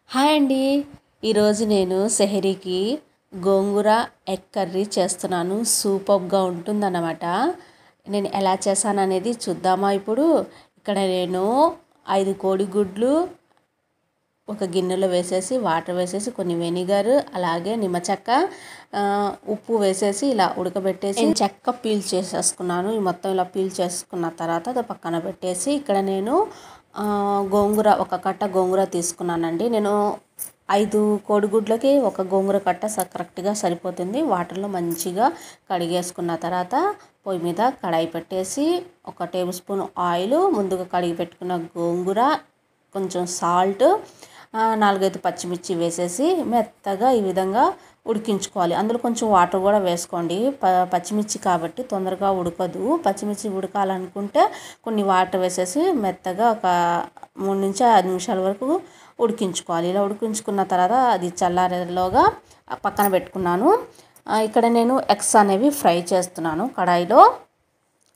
Hi అండి. ఈరోజు నేను సెహరీకి గోంగూర ఎగ్ కర్రీ చేస్తున్నాను. సూపర్గా ఉంటుందన్నమాట. నేను ఎలా చేశాననేది చూద్దామా ఇప్పుడు. ఇక్కడ నేను 5 కోడిగుడ్లు ఒక గిన్నెలో వేసేసి వాటర్ వేసేసి కొన్ని వెనిగర్ అలాగే నిమ్మచెక్క ఉప్పు వేసేసి ఇలా ఉడకబెట్టేసి చెక్క పీల్ చేసేసుకున్నాను. ఈ మొత్తం ఇలా పీల్ చేసుకున్న తర్వాత అది పక్కన పెట్టేసి ఇక్కడ నేను గోంగూర ఒక కట్ట గోంగూర తీసుకున్నానండి. నేను 5 కోడిగుడ్లకి ఒక గోంగూర కట్ట కరెక్ట్గా సరిపోతుంది. వాటర్లో మంచిగా కడిగేసుకున్న తర్వాత పొయ్యి మీద కడాయి పెట్టేసి 1 టేబుల్ స్పూన్ ఆయిల్, ముందుగా కడిగి పెట్టుకున్న గోంగూర, కొంచెం సాల్ట్, 4-5 పచ్చిమిర్చి వేసేసి మెత్తగా ఈ విధంగా ఉడికించుకోవాలి. అందులో కొంచెం వాటర్ కూడా వేసుకోండి. పచ్చిమిర్చి కాబట్టి తొందరగా ఉడకదు. పచ్చిమిర్చి ఉడకాలనుకుంటే కొన్ని వాటర్ వేసేసి మెత్తగా ఒక 3 నుంచి 5 నిమిషాల వరకు ఉడికించుకోవాలి. ఇలా ఉడికించుకున్న తర్వాత అది చల్లారేలోగా పక్కన పెట్టుకున్నాను. ఇక్కడ నేను ఎగ్స్ అనేవి ఫ్రై చేస్తున్నాను. కడాయిలో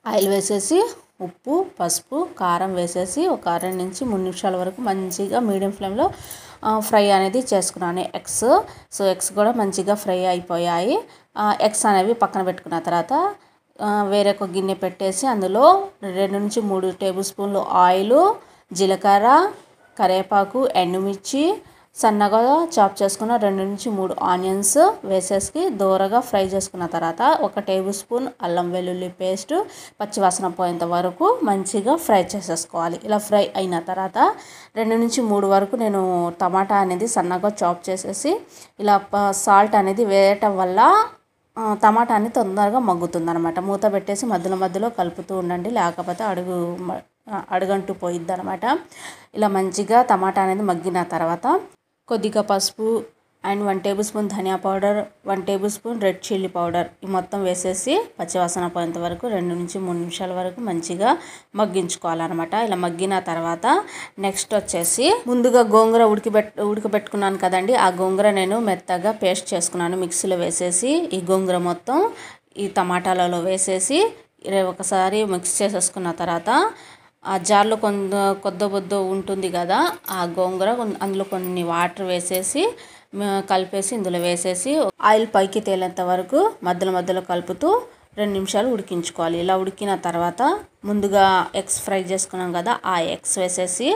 ఆయిల్ వేసేసి ఉప్పు, పసుపు, కారం వేసేసి ఒక 2 నుంచి 3 నిమిషాల వరకు మంచిగా మీడియం ఫ్లేమ్లో ఫ్రై అనేది చేసుకున్నాను ఎగ్స్. సో ఎగ్స్ కూడా మంచిగా ఫ్రై అయిపోయాయి. ఎగ్స్ అనేవి పక్కన పెట్టుకున్న తర్వాత వేరే ఒక గిన్నె పెట్టేసి అందులో 2 నుంచి 3 టేబుల్ స్పూన్లు ఆయిల్, జీలకర్ర, కరివేపాకు, ఎండుమిర్చి, సన్నగా చాప్ చేసుకున్న 2 నుంచి 3 ఆనియన్స్ వేసేసి దోరగా ఫ్రై చేసుకున్న తర్వాత 1 టేబుల్ స్పూన్ అల్లం వెల్లుల్లి పేస్ట్ పచ్చివాసన పోయేంత వరకు మంచిగా ఫ్రై చేసేసుకోవాలి. ఇలా ఫ్రై అయిన తర్వాత 2 నుంచి 3 వరకు నేను టమాటా అనేది సన్నగా చాప్ చేసేసి ఇలా సాల్ట్ అనేది వేయటం వల్ల టమాటా అనేది తొందరగా మగ్గుతుంది అనమాట. మూత పెట్టేసి మధ్యలో కలుపుతూ ఉండండి, లేకపోతే అడుగంటూ పోయిద్ది అనమాట. ఇలా మంచిగా టమాటా అనేది మగ్గిన తర్వాత కొద్దిగా పసుపు అండ్ 1 టేబుల్ స్పూన్ ధనియా powder, 1 tablespoon red chilli powder ఈ మొత్తం వేసేసి పచ్చివాసన పోయేంత వరకు 2 నుంచి 3 నిమిషాల వరకు మంచిగా మగ్గించుకోవాలన్నమాట. ఇలా మగ్గిన తర్వాత నెక్స్ట్ వచ్చేసి ముందుగా గోంగూర ఉడకబెట్టుకున్నాను కదండి. ఆ గోంగూర నేను మెత్తగా పేస్ట్ చేసుకున్నాను. మిక్సీలో వేసేసి ఈ గోంగూర మొత్తం ఈ టమాటాలలో వేసేసి ఒకసారి మిక్స్ చేసేసుకున్న తర్వాత ఆ జార్లో కొద్ది ఉంటుంది కదా ఆ గోంగూర, అందులో కొన్ని వాటర్ వేసేసి కలిపేసి ఇందులో వేసేసి ఆయిల్ పైకి తేలేంత వరకు మధ్యలో కలుపుతూ 2 నిమిషాలు ఉడికించుకోవాలి. ఇలా ఉడికిన తర్వాత ముందుగా ఎగ్స్ ఫ్రై చేసుకున్నాం కదా ఆ ఎగ్స్ వేసేసి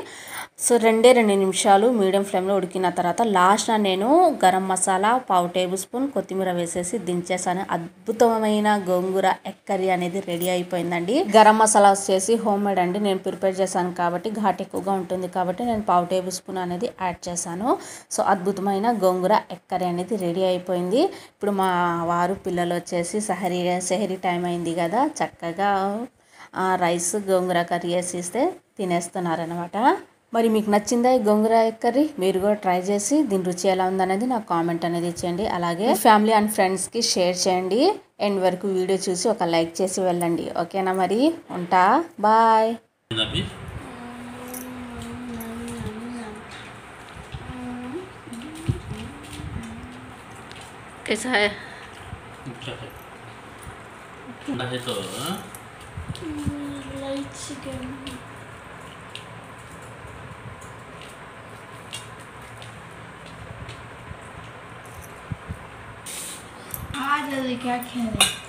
సో 2 నిమిషాలు మీడియం ఫ్లేమ్లో ఉడికిన తర్వాత లాస్ట్న నేను గరం మసాలా 1/2 టేబుల్ స్పూన్ కొత్తిమీర వేసేసి దించేసాను. అద్భుతమైన గోంగూర ఎగ్ కర్రీ అనేది రెడీ అయిపోయిందండి. గరం మసాలా వచ్చేసి హోమ్ మేడ్ అండి. నేను ప్రిపేర్ చేశాను కాబట్టి ఘాట్ ఎక్కువగా ఉంటుంది కాబట్టి నేను 1/2 టేబుల్ స్పూన్ అనేది యాడ్ చేశాను. సో అద్భుతమైన గోంగూర ఎగ్ కర్రీ అనేది రెడీ అయిపోయింది. ఇప్పుడు మా వారు పిల్లలు వచ్చేసి సెహరీ టైం అయింది కదా, చక్కగా రైస్ గోంగూర కర్రీ వేసి ఇస్తే తినేస్తున్నారనమాట. మరి మీకు నచ్చిందా ఈ గోంగూర ఎగ్ కర్రీ? మీరు కూడా ట్రై చేసి దీని రుచి ఎలా ఉందనేది నాకు కామెంట్ అనేది ఇచ్చేయండి. అలాగే ఫ్యామిలీ అండ్ ఫ్రెండ్స్కి షేర్ చేయండి. ఎండ్ వరకు వీడియో చూసి ఒక లైక్ చేసి వెళ్ళండి. ఓకేనా? మరి ఉంటా, బాయ్. कैसा है? है तो लाइट चिकन आज क्या खेल रहे